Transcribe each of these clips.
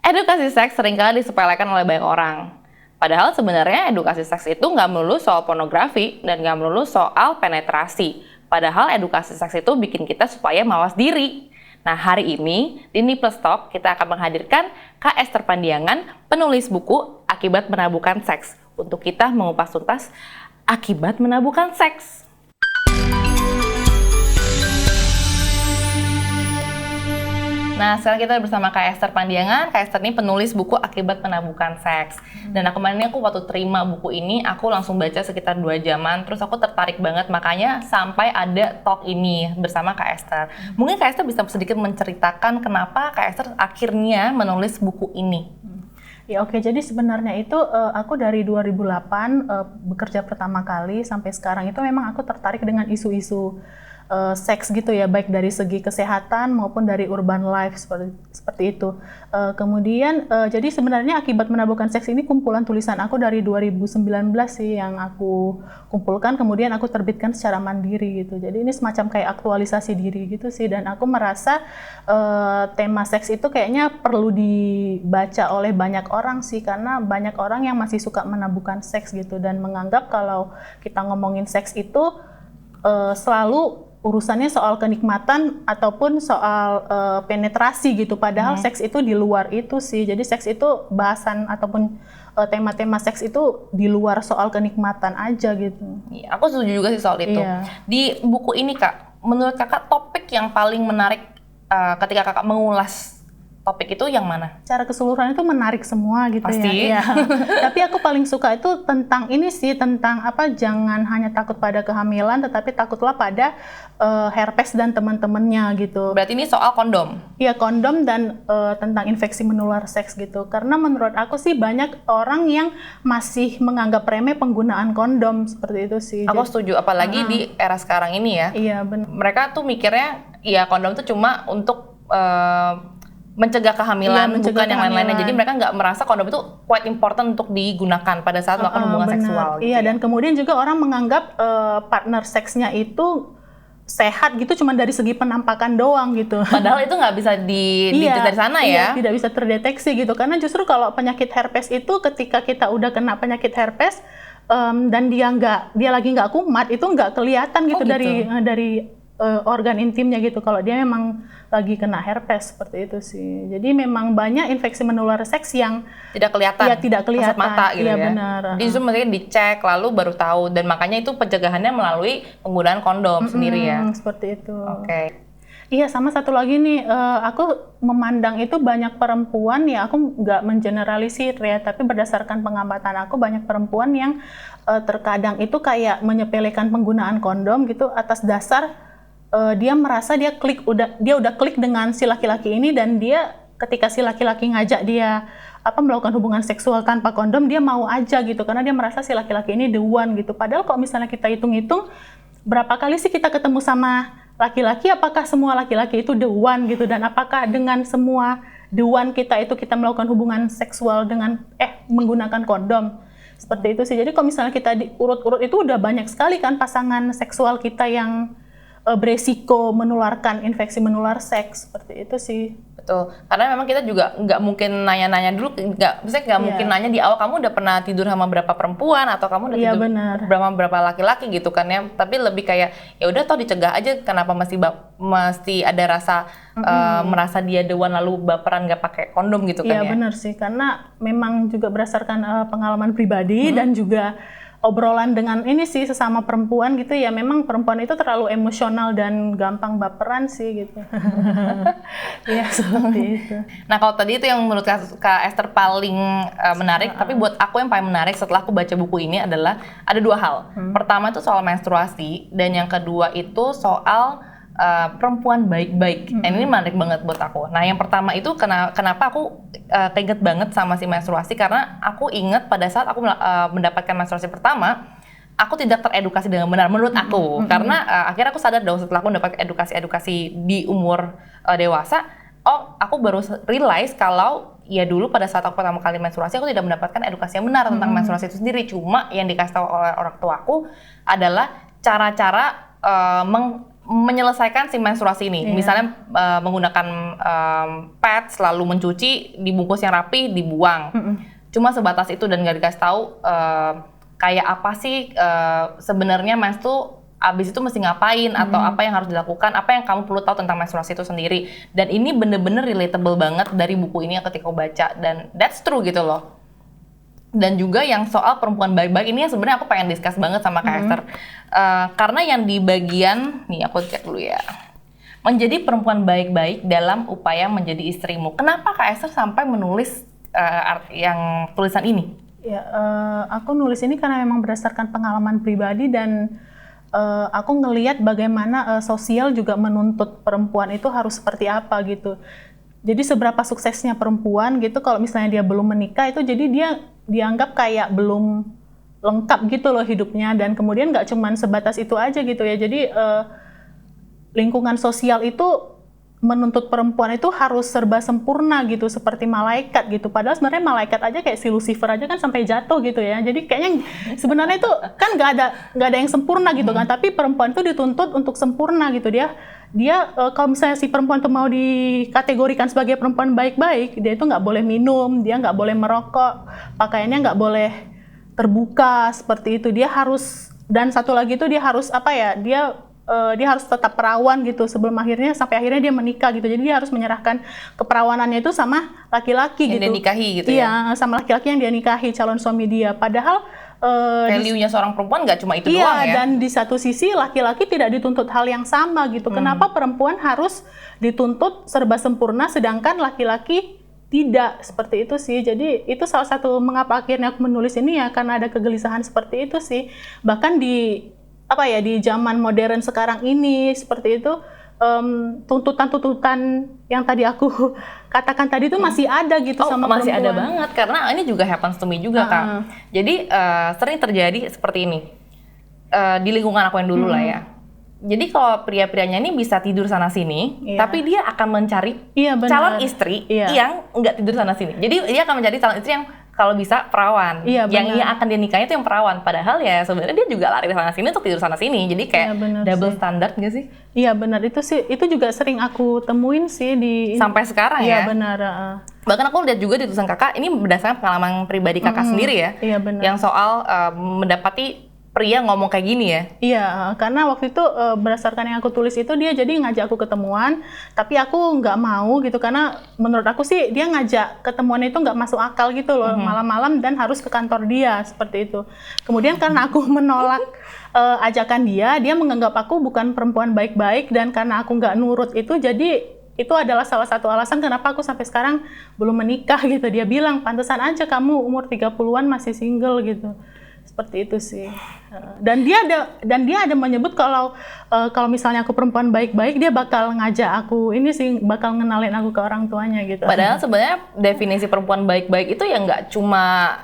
Edukasi seks seringkali disepelekan oleh banyak orang. Padahal sebenarnya edukasi seks itu nggak melulu soal pornografi dan nggak melulu soal penetrasi. Padahal edukasi seks itu bikin kita supaya mawas diri. Nah, hari ini di Niples Talk kita akan menghadirkan Kak Esther Pandiangan, penulis buku Akibat Menabuhkan Seks, untuk kita mengupas tuntas akibat menabuhkan seks. Nah, sekarang kita bersama Kak Esther Pandiangan. Kak Esther ini penulis buku Akibat Menabuhkan Seks. Dan kemarin aku waktu terima buku ini, aku langsung baca sekitar 2 jaman. Terus aku tertarik banget, makanya sampai ada talk ini bersama Kak Esther. Mungkin Kak Esther bisa sedikit menceritakan kenapa Kak Esther akhirnya menulis buku ini. Ya oke, jadi sebenarnya itu aku dari 2008 bekerja pertama kali sampai sekarang itu memang aku tertarik dengan isu-isu seks gitu ya, baik dari segi kesehatan maupun dari urban life seperti itu. Kemudian jadi sebenarnya Akibat Menabuhkan Seks ini kumpulan tulisan aku dari 2019 sih yang aku kumpulkan, kemudian aku terbitkan secara mandiri gitu. Jadi ini semacam kayak aktualisasi diri gitu sih, dan aku merasa tema seks itu kayaknya perlu dibaca oleh banyak orang sih, karena banyak orang yang masih suka menabuhkan seks gitu dan menganggap kalau kita ngomongin seks itu selalu urusannya soal kenikmatan ataupun soal penetrasi gitu, padahal seks itu di luar itu sih. Jadi seks itu bahasan ataupun tema-tema seks itu di luar soal kenikmatan aja gitu. Iya, aku setuju juga sih soal itu. Iya. Di buku ini Kak, menurut Kakak topik yang paling menarik ketika Kakak mengulas topik itu yang mana? Secara keseluruhan itu menarik semua gitu. Pasti. Ya. Tapi aku paling suka itu tentang ini sih, tentang apa, jangan hanya takut pada kehamilan tetapi takutlah pada herpes dan teman-temannya gitu. Berarti ini soal kondom? Iya, kondom dan tentang infeksi menular seks gitu. Karena menurut aku sih banyak orang yang masih menganggap remeh penggunaan kondom seperti itu sih. Aku setuju, apalagi di era sekarang ini ya. Iya benar. Mereka tuh mikirnya ya kondom tuh cuma untuk mencegah kehamilan, mencegah bukan yang lain-lainnya. kehamilan. Jadi mereka nggak merasa kondom itu quite important untuk digunakan pada saat melakukan hubungan Benar. seksual. Gitu Iya, ya. dan kemudian juga orang menganggap partner seksnya itu sehat gitu cuma dari segi penampakan doang gitu. Padahal itu nggak bisa dilihat dari sana ya. Iya, tidak bisa terdeteksi gitu. Karena justru kalau penyakit herpes itu ketika kita udah kena penyakit herpes dan dia lagi nggak kumat, itu nggak kelihatan gitu, gitu. dari organ intimnya gitu, kalau dia memang lagi kena herpes seperti itu sih. Jadi memang banyak infeksi menular seks yang Tidak kelihatan. Iya, tidak kelihatan. Kasat mata gitu Iya, ya. benar. Jadi itu mungkin dicek lalu baru tahu, dan makanya itu pencegahannya melalui penggunaan kondom sendiri ya. Seperti itu. Oke. Iya, sama satu lagi nih, aku memandang itu banyak perempuan ya, aku nggak mengeneralisir ya, tapi berdasarkan pengamatan aku banyak perempuan yang terkadang itu kayak menyepelekan penggunaan kondom gitu atas dasar dia merasa dia udah klik dengan si laki-laki ini, dan dia ketika si laki-laki ngajak dia melakukan hubungan seksual tanpa kondom, dia mau aja gitu karena dia merasa si laki-laki ini the one gitu. Padahal kalau misalnya kita hitung-hitung berapa kali sih kita ketemu sama laki-laki, apakah semua laki-laki itu the one gitu, dan apakah dengan semua the one kita melakukan hubungan seksual dengan menggunakan kondom. Seperti itu sih. Jadi kalau misalnya kita diurut-urut itu udah banyak sekali kan pasangan seksual kita yang beresiko menularkan infeksi menular seks, seperti itu sih. Betul, karena memang kita juga nggak mungkin nanya-nanya dulu, nggak mungkin nanya di awal kamu udah pernah tidur sama berapa perempuan atau kamu udah tidur sama berapa laki-laki gitu kan ya. Tapi lebih kayak ya udah toh dicegah aja, kenapa mesti ada rasa merasa dia the one lalu baperan nggak pakai kondom gitu kan ya. Iya benar sih, karena memang juga berdasarkan pengalaman pribadi dan juga obrolan dengan ini sih sesama perempuan gitu ya, memang perempuan itu terlalu emosional dan gampang baperan sih gitu. Iya seperti itu. Nah kalau tadi itu yang menurut Kak Esther paling menarik, tapi buat aku yang paling menarik setelah aku baca buku ini adalah ada 2 hal. Pertama itu soal menstruasi, dan yang kedua itu soal perempuan baik-baik. Nah, ini menarik banget buat aku. Nah, yang pertama itu kenapa aku keinget banget sama si menstruasi, karena aku inget pada saat aku mendapatkan menstruasi pertama, aku tidak teredukasi dengan benar menurut aku. Karena akhirnya aku sadar dong setelah aku mendapat edukasi di umur dewasa, aku baru realize kalau ya dulu pada saat aku pertama kali menstruasi aku tidak mendapatkan edukasi yang benar tentang menstruasi itu sendiri. Cuma yang dikasih tahu oleh orang tua aku adalah cara-cara menyelesaikan si menstruasi ini. Misalnya menggunakan pads, lalu mencuci, dibungkus yang rapi, dibuang. Cuma sebatas itu dan gak dikasih tahu kayak apa sih sebenarnya mens tuh abis itu mesti ngapain atau apa yang harus dilakukan, apa yang kamu perlu tahu tentang menstruasi itu sendiri. Dan ini bener-bener relatable banget dari buku ini ketika aku baca, dan that's true gitu loh. Dan juga yang soal perempuan baik-baik ini yang sebenarnya aku pengen discuss banget sama Kak Esther. Karena yang di bagian, nih aku cek dulu ya. Menjadi perempuan baik-baik dalam upaya menjadi istrimu. Kenapa Kak Esther sampai menulis yang tulisan ini? Ya, aku nulis ini karena memang berdasarkan pengalaman pribadi dan aku ngelihat bagaimana sosial juga menuntut perempuan itu harus seperti apa gitu. Jadi seberapa suksesnya perempuan gitu kalau misalnya dia belum menikah itu jadi dia dianggap kayak belum lengkap gitu loh hidupnya, dan kemudian nggak cuman sebatas itu aja gitu ya. Jadi lingkungan sosial itu menuntut perempuan itu harus serba sempurna gitu, seperti malaikat gitu. Padahal sebenarnya malaikat aja kayak si Lucifer aja kan sampai jatuh gitu ya. Jadi kayaknya sebenarnya itu kan nggak ada yang sempurna gitu kan. Tapi perempuan itu dituntut untuk sempurna gitu. Dia kalau misalnya si perempuan itu mau dikategorikan sebagai perempuan baik-baik, dia itu nggak boleh minum, dia nggak boleh merokok, pakaiannya nggak boleh terbuka seperti itu. Dia harus, dan satu lagi itu dia harus apa ya? Dia harus tetap perawan gitu sebelum sampai akhirnya dia menikah gitu. Jadi dia harus menyerahkan keperawanannya itu sama laki-laki gitu. Yang dia nikahi gitu ya? Iya, sama laki-laki yang dia nikahi, calon suami dia. Padahal value-nya seorang perempuan nggak cuma itu doang ya. Iya, dan di satu sisi laki-laki tidak dituntut hal yang sama gitu. Kenapa perempuan harus dituntut serba sempurna sedangkan laki-laki tidak, seperti itu sih. Jadi itu salah satu mengapa akhirnya aku menulis ini ya, karena ada kegelisahan seperti itu sih. Bahkan di zaman modern sekarang ini seperti itu, tuntutan-tuntutan yang tadi aku katakan tadi itu masih ada gitu sama masih perempuan. ada banget, karena ini juga happens to me juga Kak. Jadi sering terjadi seperti ini di lingkungan aku yang dulu lah ya. Jadi kalau pria-prianya ini bisa tidur sana sini, tapi dia akan mencari calon istri yang nggak tidur sana sini. Jadi dia akan mencari calon istri yang kalau bisa perawan, yang ia akan dia nikahi itu yang perawan. Padahal ya sebenarnya dia juga lari sana sini untuk tidur sana sini. Jadi kayak double standard nggak sih? Iya benar, itu juga sering aku temuin sih sampai sekarang ya. Iya benar. Bahkan aku lihat juga di tulisan kakak, ini berdasarkan pengalaman pribadi kakak sendiri ya. Iya benar. Yang soal mendapati pria ngomong kayak gini ya? Iya, karena waktu itu berdasarkan yang aku tulis itu dia jadi ngajak aku ketemuan, tapi aku nggak mau gitu karena menurut aku sih dia ngajak ketemuan itu nggak masuk akal gitu loh, malam-malam dan harus ke kantor dia seperti itu. Kemudian karena aku menolak ajakan dia menganggap aku bukan perempuan baik-baik, dan karena aku nggak nurut itu, jadi itu adalah salah satu alasan kenapa aku sampai sekarang belum menikah gitu. Dia bilang, pantesan aja kamu umur 30-an masih single gitu. Seperti itu sih. Dan dia ada menyebut kalau misalnya aku perempuan baik-baik, dia bakal ngajak aku bakal ngenalin aku ke orang tuanya gitu. Padahal sebenarnya definisi perempuan baik-baik itu ya nggak cuma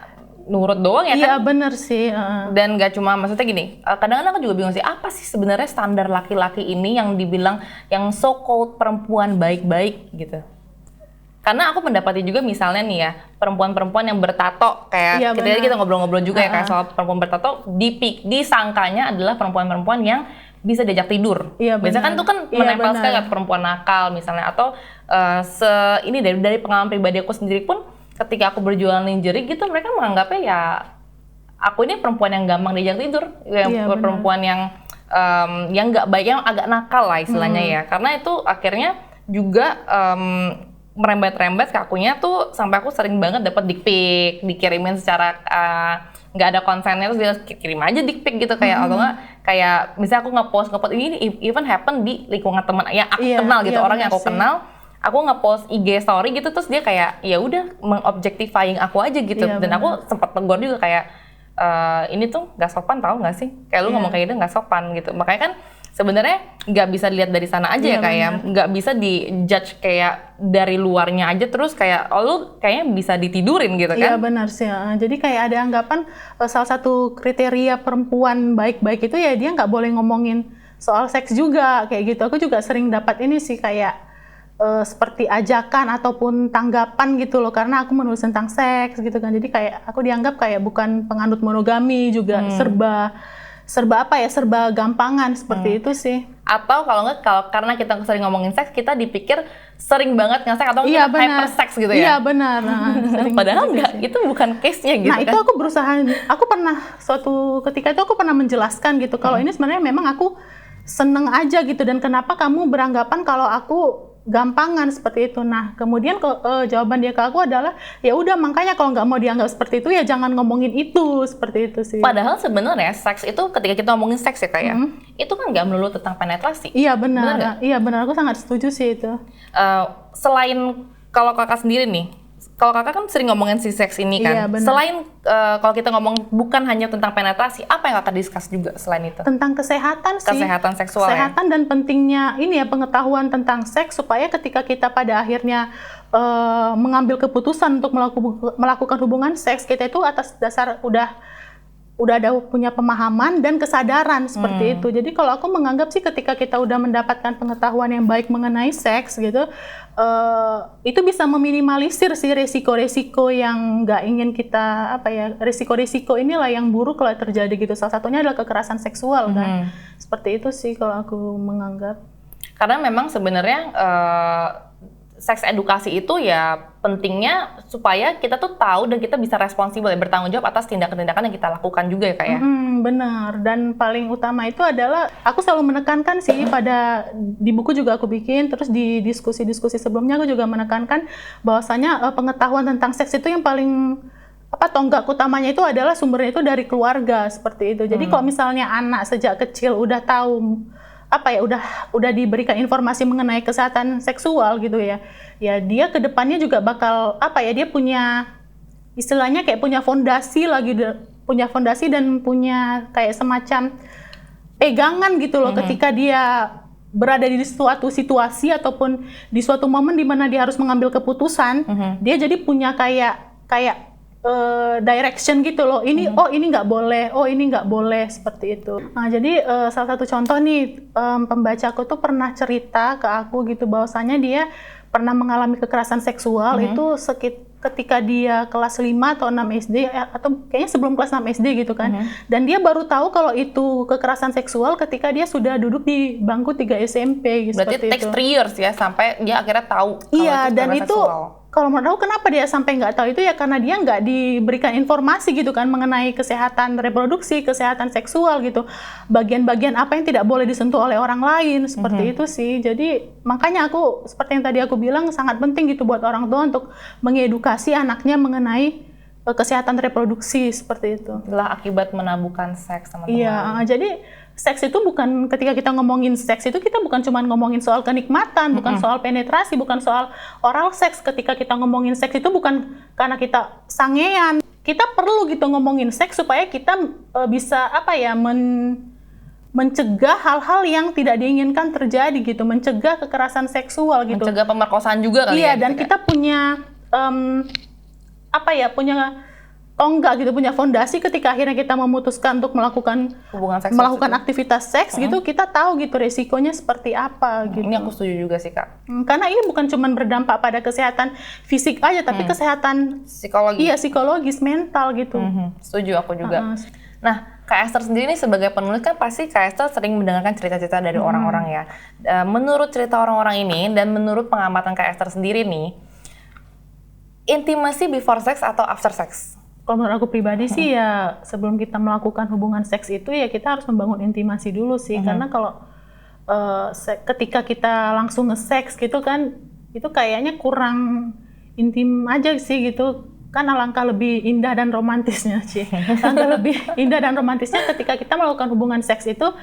nurut doang ya kan? Iya bener sih. Dan nggak cuma, maksudnya gini, kadang-kadang aku juga bingung sih, apa sih sebenarnya standar laki-laki ini yang dibilang yang so-called perempuan baik-baik gitu? Karena aku mendapati juga misalnya nih ya, perempuan-perempuan yang bertato, kayak kita ngobrol-ngobrol juga ya, kayak soal perempuan bertato, disangkanya adalah perempuan-perempuan yang bisa diajak tidur. Iya, biasanya kan itu kan menempel sekali kayak perempuan nakal misalnya, atau ini dari pengalaman pribadi aku sendiri pun, ketika aku berjualan lingerie gitu, mereka menganggapnya ya, aku ini perempuan yang gampang diajak tidur, perempuan yang nggak baik, yang agak nakal lah istilahnya ya, karena itu akhirnya juga merembet-rembet ke akunya tuh, sampai aku sering banget dapat dick pic, dikirimin secara nggak ada konsennya, terus dia kirim aja dick pic gitu, kayak atau nggak kayak misalnya aku nge-post ini even happen di lingkungan teman yang aku kenal gitu, orang yang aku kenal, aku nge-post IG story gitu, terus dia kayak ya udah mengobjectifying aku aja gitu. Dan aku sempat tegur juga kayak ini tuh nggak sopan, tahu nggak sih, kayak lu ngomong kayak gitu nggak sopan gitu. Makanya kan sebenarnya nggak bisa dilihat dari sana aja ya, kayak nggak bisa di-judge kayak dari luarnya aja terus kayak lu kayaknya bisa ditidurin gitu kan. Iya benar sih. Jadi kayak ada anggapan salah satu kriteria perempuan baik-baik itu ya dia nggak boleh ngomongin soal seks juga kayak gitu. Aku juga sering dapat ini sih kayak seperti ajakan ataupun tanggapan gitu loh, karena aku menulis tentang seks gitu kan. Jadi kayak aku dianggap kayak bukan penganut monogami juga, serba gampangan seperti itu sih. Atau kalau nggak, karena kita sering ngomongin seks, kita dipikir sering banget nge-seks atau Iya, kita hyper-seks gitu ya? Iya benar. Padahal enggak, itu bukan case-nya gitu Nah kan? itu aku pernah suatu ketika itu aku pernah menjelaskan gitu, kalau ini sebenarnya memang aku seneng aja gitu, dan kenapa kamu beranggapan kalau aku gampangan seperti itu. Nah kemudian jawaban dia ke aku adalah, ya udah makanya kalau nggak mau dianggap seperti itu ya jangan ngomongin itu, seperti itu sih. Padahal sebenarnya seks itu, ketika kita ngomongin seks ya kayak, itu kan nggak melulu tentang penetrasi. Iya benar, iya benar, aku sangat setuju sih itu. Selain kalau kakak sendiri nih, kalau kakak kan sering ngomongin si seks ini kan, Iya, benar. selain kalau kita ngomong bukan hanya tentang penetrasi, apa yang kakak discuss juga selain itu? Tentang kesehatan sih. Kesehatan seksual Kesehatan dan pentingnya ini ya, pengetahuan tentang seks, supaya ketika kita pada akhirnya mengambil keputusan untuk melakukan hubungan seks, kita itu atas dasar udah ada punya pemahaman dan kesadaran seperti itu. Jadi kalau aku menganggap sih, ketika kita udah mendapatkan pengetahuan yang baik mengenai seks gitu, itu bisa meminimalisir sih resiko-resiko yang nggak ingin kita, resiko-resiko inilah yang buruk kalau terjadi gitu. Salah satunya adalah kekerasan seksual kan. Seperti itu sih kalau aku menganggap. Karena memang sebenarnya seks edukasi itu ya pentingnya supaya kita tuh tahu dan kita bisa responsibel ya, bertanggung jawab atas tindakan-tindakan yang kita lakukan juga ya Kak ya. Benar, dan paling utama itu adalah aku selalu menekankan sih, di buku juga aku bikin, terus di diskusi-diskusi sebelumnya aku juga menekankan bahwasanya pengetahuan tentang seks itu yang paling tonggak utamanya itu adalah sumbernya itu dari keluarga, seperti itu. Jadi kalau misalnya anak sejak kecil udah tahu udah diberikan informasi mengenai kesehatan seksual gitu ya dia kedepannya juga bakal dia punya istilahnya kayak punya fondasi dan punya kayak semacam pegangan gitu loh, ketika dia berada di suatu situasi ataupun di suatu momen di mana dia harus mengambil keputusan, dia jadi punya kayak direction gitu loh, ini ini nggak boleh, ini nggak boleh, seperti itu. Nah jadi salah satu contoh nih, pembacaku tuh pernah cerita ke aku gitu, bahwasanya dia pernah mengalami kekerasan seksual itu ketika dia kelas 5 atau 6 SD, atau kayaknya sebelum kelas 6 SD gitu kan. Dan dia baru tahu kalau itu kekerasan seksual ketika dia sudah duduk di bangku 3 SMP gitu. Berarti takes 3 years ya sampai dia akhirnya tahu kalau iya, itu dan kekerasan itu seksual. kalau menurut aku kenapa dia sampai nggak tahu itu ya, karena dia nggak diberikan informasi gitu kan mengenai kesehatan reproduksi, kesehatan seksual gitu, bagian-bagian apa yang tidak boleh disentuh oleh orang lain, seperti itu sih. Jadi makanya aku, seperti yang tadi aku bilang, sangat penting gitu buat orang tua untuk mengedukasi anaknya mengenai kesehatan reproduksi, seperti itu. Adalah akibat menabuhkan seks sama teman. Iya, jadi seks itu bukan, ketika kita ngomongin seks itu kita bukan cuma ngomongin soal kenikmatan, bukan soal penetrasi, bukan soal oral seks. Ketika kita ngomongin seks itu bukan karena kita sangean. Kita perlu gitu ngomongin seks supaya kita bisa mencegah hal-hal yang tidak diinginkan terjadi gitu, mencegah kekerasan seksual gitu. Mencegah pemerkosaan juga kali iya, ya. dan gitu kita punya punya tonggak gitu, punya fondasi ketika akhirnya kita memutuskan untuk melakukan aktivitas seks gitu, kita tahu gitu resikonya seperti apa gitu. Ini aku setuju juga sih Kak. Karena ini bukan cuma berdampak pada kesehatan fisik aja, tapi kesehatan psikologi. Iya, psikologis, mental gitu. Setuju aku juga. Nah, Kak Esther sendiri nih sebagai penulis kan pasti Kak Esther sering mendengarkan cerita-cerita dari orang-orang ya. Menurut cerita orang-orang ini dan menurut pengamatan Kak Esther sendiri nih, intimacy before sex atau after sex? Kalau menurut aku pribadi sih ya, sebelum kita melakukan hubungan seks itu ya kita harus membangun intimasi dulu sih. Karena kalau ketika kita langsung nge-seks gitu kan, itu kayaknya kurang intim aja sih gitu. Kan alangkah lebih indah dan romantisnya sih. Alangkah lebih indah dan romantisnya ketika kita melakukan hubungan seks itu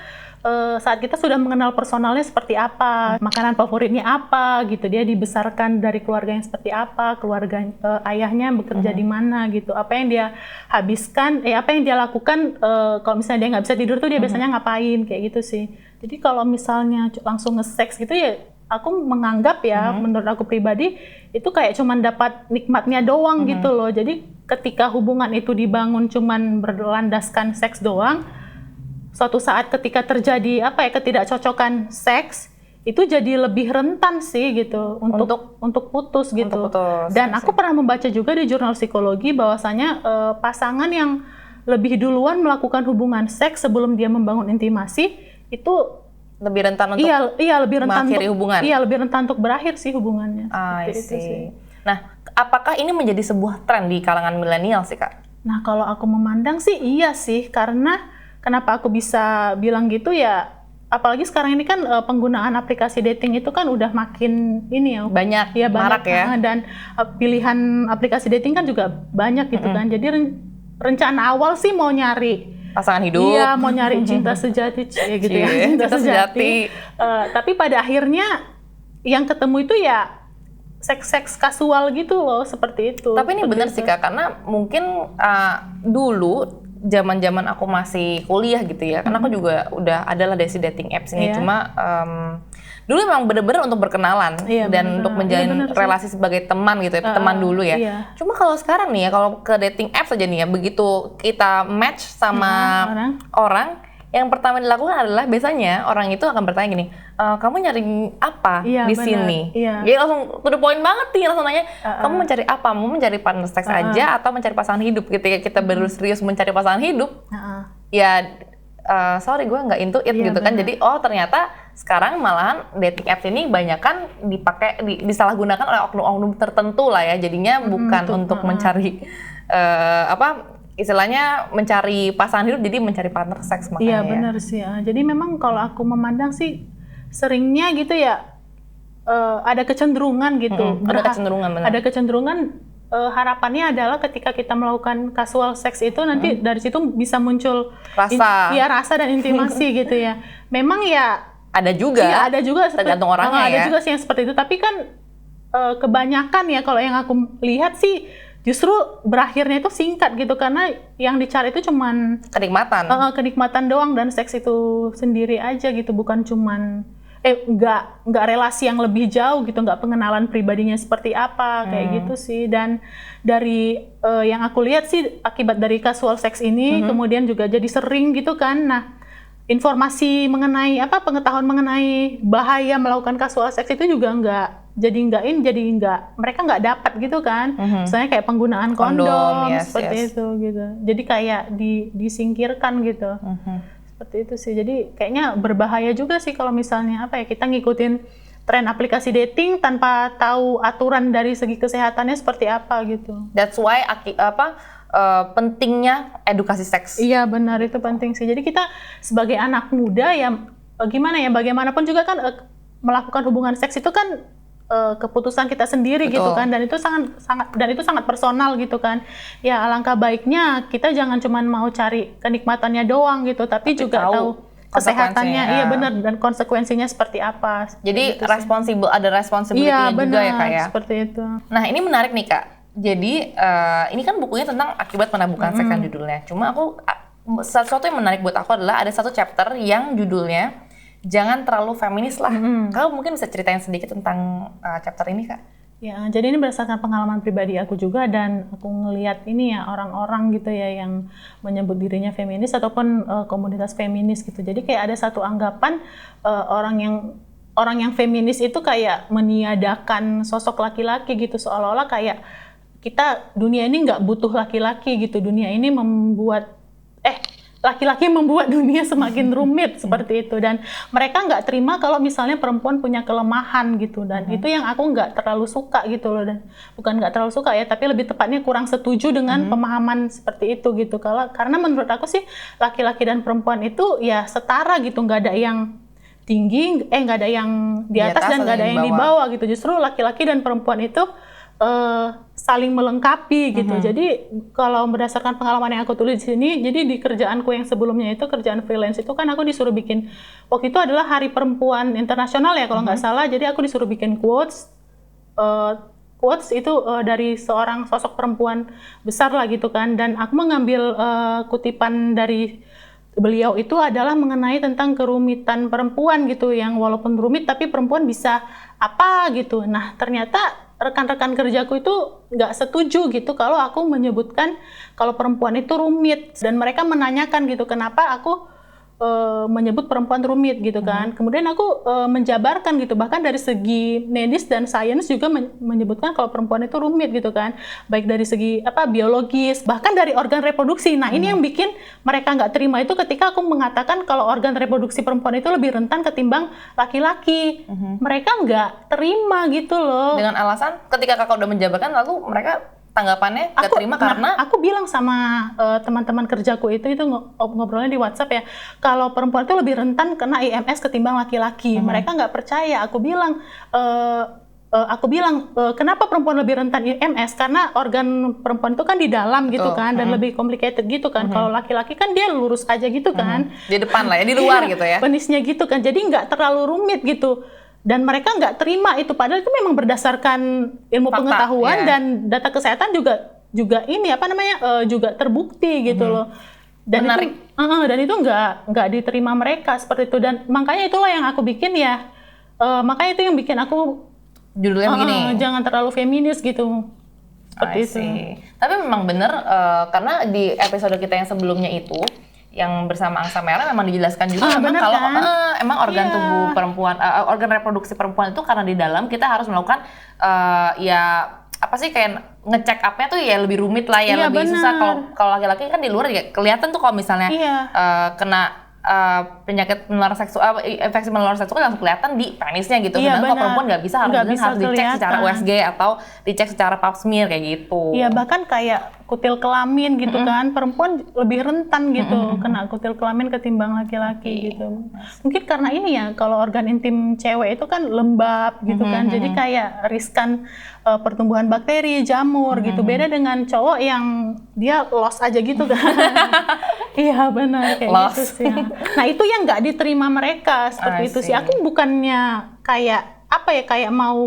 saat kita sudah mengenal personalnya seperti apa, makanan favoritnya apa gitu, dia dibesarkan dari keluarga yang seperti apa, keluarga ayahnya bekerja di mana gitu, apa yang dia habiskan, apa yang dia lakukan kalau misalnya dia nggak bisa tidur tuh dia biasanya ngapain, kayak gitu sih. Jadi kalau misalnya langsung nge-seks gitu ya, aku menganggap ya, menurut aku pribadi itu kayak cuman dapat nikmatnya doang gitu loh. Jadi ketika hubungan itu dibangun cuman berlandaskan seks doang, suatu saat ketika terjadi ketidakcocokan seks, itu jadi lebih rentan sih gitu untuk putus gitu. Dan aku pernah membaca juga di jurnal psikologi bahwasanya pasangan yang lebih duluan melakukan hubungan seks sebelum dia membangun intimasi itu lebih rentan untuk lebih rentan mengakhiri untuk hubungan. Iya, lebih rentan untuk berakhir sih hubungannya. I Seperti itu sih. see. Nah, apakah ini menjadi sebuah tren di kalangan milenial sih, Kak? Nah, kalau aku memandang sih iya sih, karena kenapa aku bisa bilang gitu ya, apalagi sekarang ini kan penggunaan aplikasi dating itu kan udah makin ini ya, Banyak, marak ya. dan pilihan aplikasi dating kan juga banyak gitu kan. Jadi rencana awal sih mau nyari pasangan hidup. Iya, mau nyari cinta sejati gitu ya, cinta sejati. Tapi pada akhirnya yang ketemu itu ya seks kasual gitu loh, seperti itu. Tapi ini benar sih Kak, karena mungkin dulu zaman aku masih kuliah gitu ya, karena aku juga udah adalah dari dating apps ini, cuma dulu memang bener-bener untuk berkenalan dan untuk menjalin relasi sebagai teman gitu ya, teman dulu ya. Cuma kalau sekarang nih ya, kalau ke dating apps aja nih ya, begitu kita match sama orang, yang pertama dilakukan adalah biasanya orang itu akan bertanya gini, kamu nyari apa di sini? Jadi langsung to the point banget nih, langsung nanya, kamu mencari apa? Mau mencari partner seks aja atau mencari pasangan hidup? Ketika kita baru serius mencari pasangan hidup, ya sorry gue nggak into it gitu kan. Jadi ternyata sekarang malahan dating apps ini banyakan dipakai, disalahgunakan oleh oknum-oknum tertentu lah ya. Jadinya bukan untuk mencari istilahnya mencari pasangan hidup, jadi mencari partner seks makanya. Iya benar sih. Jadi memang kalau aku memandang sih seringnya gitu ya, ada kecenderungan gitu. Ada kecenderungan benar. Ada kecenderungan, harapannya adalah ketika kita melakukan casual seks itu nanti dari situ bisa muncul rasa dan intimasi gitu ya. Memang ya ada juga. Iya, ada juga tergantung orangnya ada juga sih yang seperti itu, tapi kan kebanyakan ya kalau yang aku lihat sih justru berakhirnya itu singkat gitu, karena yang dicari itu cuman kenikmatan doang, dan seks itu sendiri aja gitu, bukan cuman nggak relasi yang lebih jauh gitu, nggak pengenalan pribadinya seperti apa kayak gitu sih. Dan dari yang aku lihat sih akibat dari casual seks ini kemudian juga jadi sering gitu kan. Nah, informasi mengenai pengetahuan mengenai bahaya melakukan casual seks itu juga mereka nggak dapat gitu kan. Misalnya kayak penggunaan kondom seperti itu gitu. Jadi kayak disingkirkan gitu. Seperti itu sih. Jadi kayaknya berbahaya juga sih kalau misalnya kita ngikutin tren aplikasi dating tanpa tahu aturan dari segi kesehatannya seperti apa gitu. That's why pentingnya edukasi seks. Iya benar, itu penting sih. Jadi kita sebagai anak muda ya bagaimanapun juga kan melakukan hubungan seks itu kan keputusan kita sendiri. Betul. Gitu kan, dan itu sangat personal gitu kan. Ya alangkah baiknya kita jangan cuma mau cari kenikmatannya doang gitu, tapi juga tahu kesehatannya. Iya benar, dan konsekuensinya seperti apa. Jadi gitu ada responsibility juga ya Kak ya. Seperti itu. Nah, ini menarik nih Kak. Jadi ini kan bukunya tentang akibat penambukan seks kan judulnya. Cuma sesuatu yang menarik buat aku adalah ada satu chapter yang judulnya jangan terlalu feminis lah. Kamu mungkin bisa ceritain sedikit tentang chapter ini Kak? Ya, jadi ini berdasarkan pengalaman pribadi aku juga, dan aku ngelihat ini ya orang-orang gitu ya yang menyebut dirinya feminis ataupun komunitas feminis gitu. Jadi kayak ada satu anggapan orang yang feminis itu kayak meniadakan sosok laki-laki gitu, seolah-olah kayak dunia ini nggak butuh laki-laki gitu. Dunia ini laki-laki membuat dunia semakin rumit seperti itu, dan mereka nggak terima kalau misalnya perempuan punya kelemahan gitu, dan itu yang aku nggak terlalu suka gitu loh. Dan bukan nggak terlalu suka ya, tapi lebih tepatnya kurang setuju dengan pemahaman seperti itu gitu. Karena menurut aku sih laki-laki dan perempuan itu ya setara gitu, nggak ada yang tinggi, nggak ada yang di atas dan nggak ada yang di bawah gitu. Justru laki-laki dan perempuan itu saling melengkapi gitu. Jadi kalau berdasarkan pengalaman yang aku tulis di sini, jadi di kerjaanku yang sebelumnya itu kerjaan freelance itu kan aku disuruh bikin, waktu itu adalah Hari Perempuan Internasional ya kalau nggak salah. Jadi aku disuruh bikin quotes itu dari seorang sosok perempuan besar lah gitu kan. Dan aku mengambil kutipan dari beliau itu adalah mengenai tentang kerumitan perempuan gitu, yang walaupun rumit tapi perempuan bisa apa gitu. Nah ternyata rekan-rekan kerjaku itu nggak setuju gitu kalau aku menyebutkan kalau perempuan itu rumit, dan mereka menanyakan gitu kenapa aku menyebut perempuan rumit gitu kan. Kemudian aku menjabarkan gitu, bahkan dari segi medis dan sains juga menyebutkan kalau perempuan itu rumit gitu kan, baik dari segi biologis, bahkan dari organ reproduksi. Nah ini yang bikin mereka nggak terima itu ketika aku mengatakan kalau organ reproduksi perempuan itu lebih rentan ketimbang laki-laki. Mereka nggak terima gitu loh. Dengan alasan ketika kakak udah menjabarkan, lalu mereka tanggapannya nggak terima karena aku bilang sama teman-teman kerjaku itu ngobrolnya di WhatsApp ya, kalau perempuan itu lebih rentan kena IMS ketimbang laki-laki. Mereka nggak percaya. Aku bilang kenapa perempuan lebih rentan IMS, karena organ perempuan itu kan di dalam gitu kan, dan lebih complicated gitu kan. Kalau laki-laki kan dia lurus aja gitu kan, di depan lah ya, di luar gitu ya, penisnya gitu kan, jadi nggak terlalu rumit gitu. Dan mereka nggak terima itu, padahal itu memang berdasarkan ilmu pengetahuan dan data kesehatan juga ini juga terbukti gitu loh. Dan menarik. Itu nggak diterima mereka seperti itu, dan makanya itulah yang aku bikin ya, makanya itu yang bikin aku judulnya begini, jangan terlalu feminis gitu. Seperti itu. Tapi memang benar karena di episode kita yang sebelumnya itu yang bersama Angsa Merah memang dijelaskan juga memang kalau emang organ tubuh perempuan, organ reproduksi perempuan itu karena di dalam kita harus melakukan kayak ngecek upnya tuh ya lebih rumit lah ya, lebih susah. Kalau laki-laki kan di luar ya kelihatan tuh kalau misalnya kena penyakit menular seksual, infeksi menular seksual langsung kelihatan di penisnya gitu. Sedangkan kalau perempuan nggak bisa, harus dicek secara USG atau dicek secara pap smear kayak gitu. Iya, bahkan kayak kutil kelamin gitu kan, perempuan lebih rentan gitu kena kutil kelamin ketimbang laki-laki gitu. Mungkin karena ini ya, kalau organ intim cewek itu kan lembab gitu kan, jadi kayak riskan pertumbuhan bakteri, jamur gitu. Beda dengan cowok yang dia los aja gitu kan. Iya benar kayak gitu sih. Nah itu yang nggak diterima mereka seperti itu sih. Aku bukannya kayak mau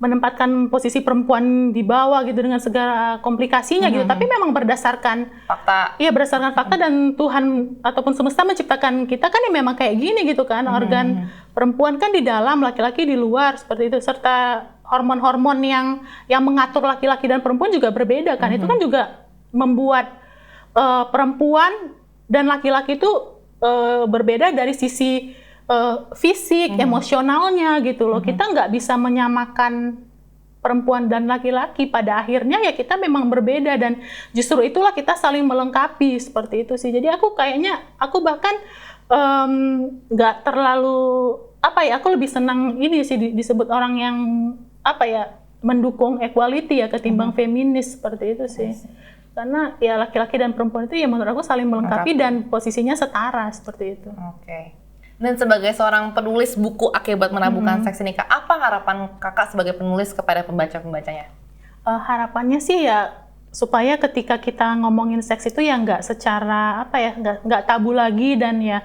menempatkan posisi perempuan di bawah gitu dengan segala komplikasinya gitu, tapi memang berdasarkan fakta. Iya, berdasarkan fakta, dan Tuhan ataupun semesta menciptakan kita kan ya memang kayak gini gitu kan. Organ perempuan kan di dalam, laki-laki di luar seperti itu, serta hormon-hormon yang mengatur laki-laki dan perempuan juga berbeda kan. Itu kan juga membuat perempuan dan laki-laki itu berbeda dari sisi fisik, emosionalnya gitu loh. Kita nggak bisa menyamakan perempuan dan laki-laki. Pada akhirnya ya kita memang berbeda, dan justru itulah kita saling melengkapi seperti itu sih. Jadi aku bahkan nggak terlalu aku lebih senang ini sih disebut orang yang mendukung equality ya ketimbang feminis seperti itu sih. Karena ya laki-laki dan perempuan itu ya menurut aku saling melengkapi dan posisinya setara seperti itu. Oke. Dan sebagai seorang penulis buku Akibat Menabuhkan Seks Nikah, apa harapan kakak sebagai penulis kepada pembaca-pembacanya? Harapannya sih ya supaya ketika kita ngomongin seks itu ya nggak secara nggak tabu lagi, dan ya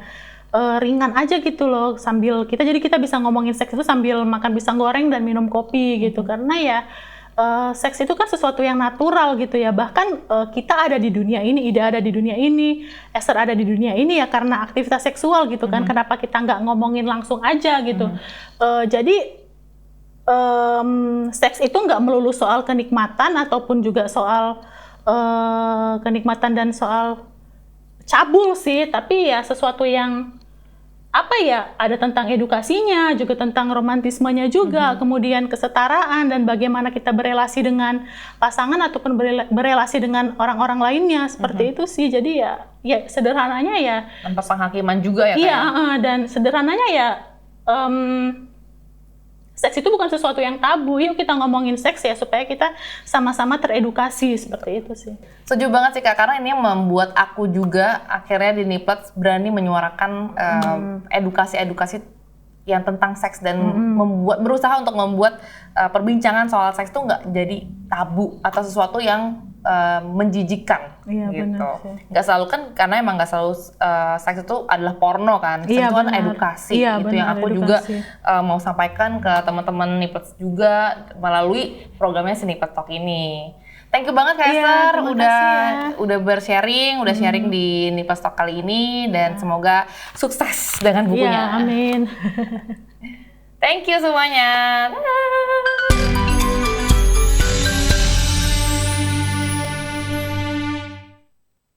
ringan aja gitu loh, sambil kita bisa ngomongin seks itu sambil makan pisang goreng dan minum kopi gitu. Karena ya seks itu kan sesuatu yang natural gitu ya. Bahkan kita ada di dunia ini, Ida ada di dunia ini, Esther ada di dunia ini ya karena aktivitas seksual gitu kan. Kenapa kita nggak ngomongin langsung aja gitu. Jadi seks itu nggak melulu soal kenikmatan ataupun juga soal kenikmatan dan soal cabul sih, tapi ya sesuatu yang ada tentang edukasinya, juga tentang romantismenya juga, kemudian kesetaraan dan bagaimana kita berelasi dengan pasangan ataupun berelasi dengan orang-orang lainnya seperti itu sih. Jadi ya sederhananya ya tanpa penghakiman juga ya. Iya, dan sederhananya ya seks itu bukan sesuatu yang tabu. Yuk kita ngomongin seks ya supaya kita sama-sama teredukasi seperti itu sih. Setuju banget sih Kak, karena ini yang membuat aku juga akhirnya di Niplets berani menyuarakan edukasi-edukasi yang tentang seks dan berusaha untuk membuat perbincangan soal seks itu nggak jadi tabu atau sesuatu yang menjijikkan gitu. Nggak selalu kan, karena emang nggak selalu seks itu adalah porno kan. Seks itu kan edukasi. Itu yang aku juga mau sampaikan ke teman-teman Niplets juga melalui programnya si Niplets Talk ini. Thank you banget Kak Esther udah bersharing, udah sharing di Niplets Talk kali ini, dan semoga sukses dengan bukunya. Iya, amin. Thank you semuanya.